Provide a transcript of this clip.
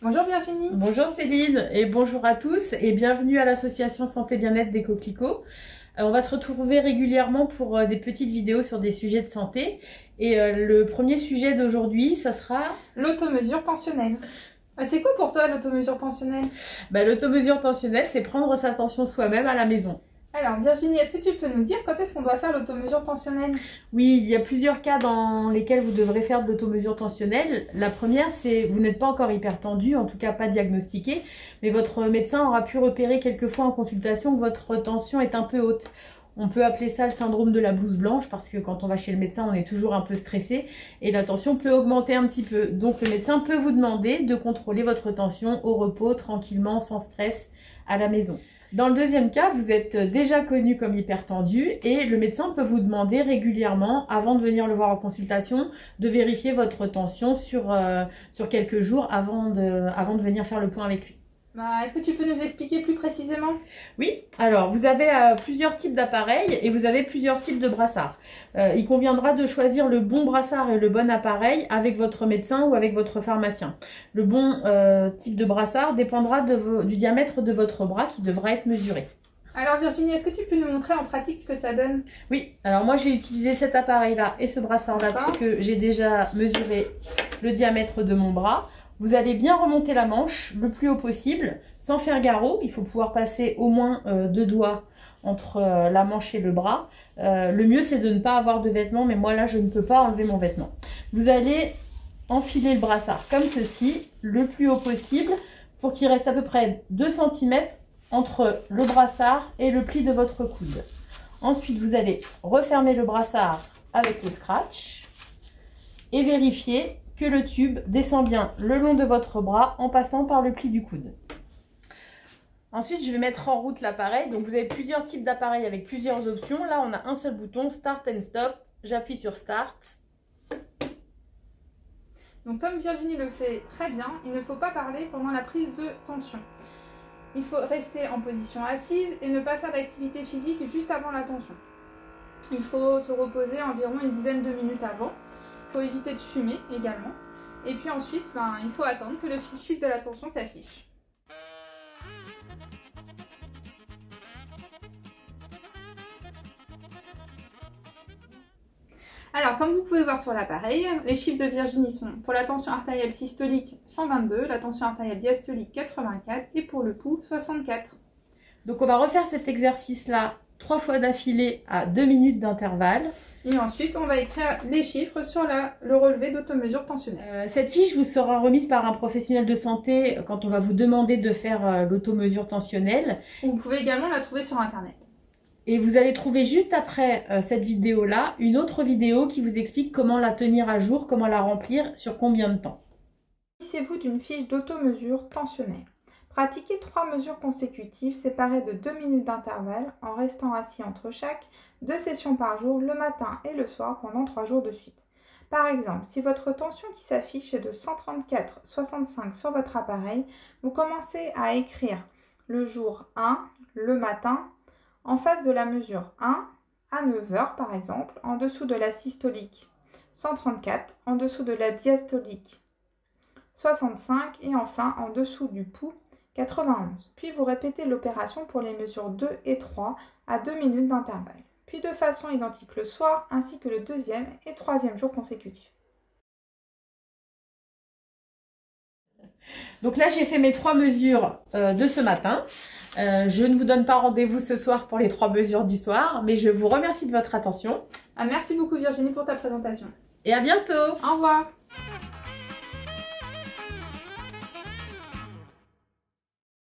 Bonjour Virginie. Bonjour Céline et bonjour à tous et bienvenue à l'association Santé Bien-être des Coquelicots. On va se retrouver régulièrement pour des petites vidéos sur des sujets de santé et le premier sujet d'aujourd'hui, ça sera l'automesure tensionnelle. C'est quoi pour toi l'automesure tensionnelle? L'automesure tensionnelle, c'est prendre sa tension soi-même à la maison. Alors Virginie, est-ce que tu peux nous dire quand est-ce qu'on doit faire l'automesure tensionnelle? Oui, il y a plusieurs cas dans lesquels vous devrez faire de l'automesure tensionnelle. La première, c'est vous n'êtes pas encore hypertendu, en tout cas pas diagnostiqué, mais votre médecin aura pu repérer quelquefois en consultation que votre tension est un peu haute. On peut appeler ça le syndrome de la blouse blanche parce que quand on va chez le médecin, on est toujours un peu stressé et la tension peut augmenter un petit peu. Donc le médecin peut vous demander de contrôler votre tension au repos, tranquillement, sans stress, à la maison. Dans le deuxième cas, vous êtes déjà connu comme hypertendu et le médecin peut vous demander régulièrement, avant de venir le voir en consultation, de vérifier votre tension sur quelques jours avant de venir faire le point avec lui. Est-ce que tu peux nous expliquer plus précisément? Oui, alors vous avez plusieurs types d'appareils et vous avez plusieurs types de brassards. Il conviendra de choisir le bon brassard et le bon appareil avec votre médecin ou avec votre pharmacien. Le bon type de brassard dépendra du diamètre de votre bras qui devra être mesuré. Alors Virginie, est-ce que tu peux nous montrer en pratique ce que ça donne? Oui, alors moi j'ai utilisé cet appareil-là et ce brassard-là parce que j'ai déjà mesuré le diamètre de mon bras. Vous allez bien remonter la manche le plus haut possible, sans faire garrot. Il faut pouvoir passer au moins 2 doigts entre la manche et le bras. Le mieux, c'est de ne pas avoir de vêtements, mais moi là, je ne peux pas enlever mon vêtement. Vous allez enfiler le brassard comme ceci, le plus haut possible, pour qu'il reste à peu près 2 cm entre le brassard et le pli de votre coude. Ensuite, vous allez refermer le brassard avec le scratch et vérifier que le tube descend bien le long de votre bras en passant par le pli du coude. Ensuite, je vais mettre en route l'appareil. Donc, vous avez plusieurs types d'appareils avec plusieurs options. Là, on a un seul bouton, Start and Stop. J'appuie sur Start. Donc, comme Virginie le fait très bien, il ne faut pas parler pendant la prise de tension. Il faut rester en position assise et ne pas faire d'activité physique juste avant la tension. Il faut se reposer environ une dizaine de minutes avant. Il faut éviter de fumer également. Et puis ensuite, il faut attendre que le chiffre de la tension s'affiche. Alors, comme vous pouvez voir sur l'appareil, les chiffres de Virginie sont pour la tension artérielle systolique 122, la tension artérielle diastolique 84 et pour le pouls 64. Donc on va refaire cet exercice-là 3 fois d'affilée à 2 minutes d'intervalle. Et ensuite, on va écrire les chiffres sur le relevé d'automesure tensionnelle. Cette fiche vous sera remise par un professionnel de santé quand on va vous demander de faire l'automesure tensionnelle. Vous pouvez également la trouver sur Internet. Et vous allez trouver juste après cette vidéo-là une autre vidéo qui vous explique comment la tenir à jour, comment la remplir, sur combien de temps. Munissez-vous d'une fiche d'automesure tensionnelle. Pratiquez 3 mesures consécutives séparées de 2 minutes d'intervalle en restant assis entre chaque, 2 sessions par jour, le matin et le soir pendant 3 jours de suite. Par exemple, si votre tension qui s'affiche est de 134/65 sur votre appareil, vous commencez à écrire le jour 1, le matin, en face de la mesure 1, à 9 h par exemple, en dessous de la systolique 134, en dessous de la diastolique 65 et enfin en dessous du pouls 91. Puis vous répétez l'opération pour les mesures 2 et 3 à 2 minutes d'intervalle. Puis de façon identique le soir ainsi que le 2e et 3e jour consécutifs. Donc là, j'ai fait mes 3 mesures de ce matin. Je ne vous donne pas rendez-vous ce soir pour les 3 mesures du soir, mais je vous remercie de votre attention. Merci beaucoup Virginie pour ta présentation. Et à bientôt. Au revoir.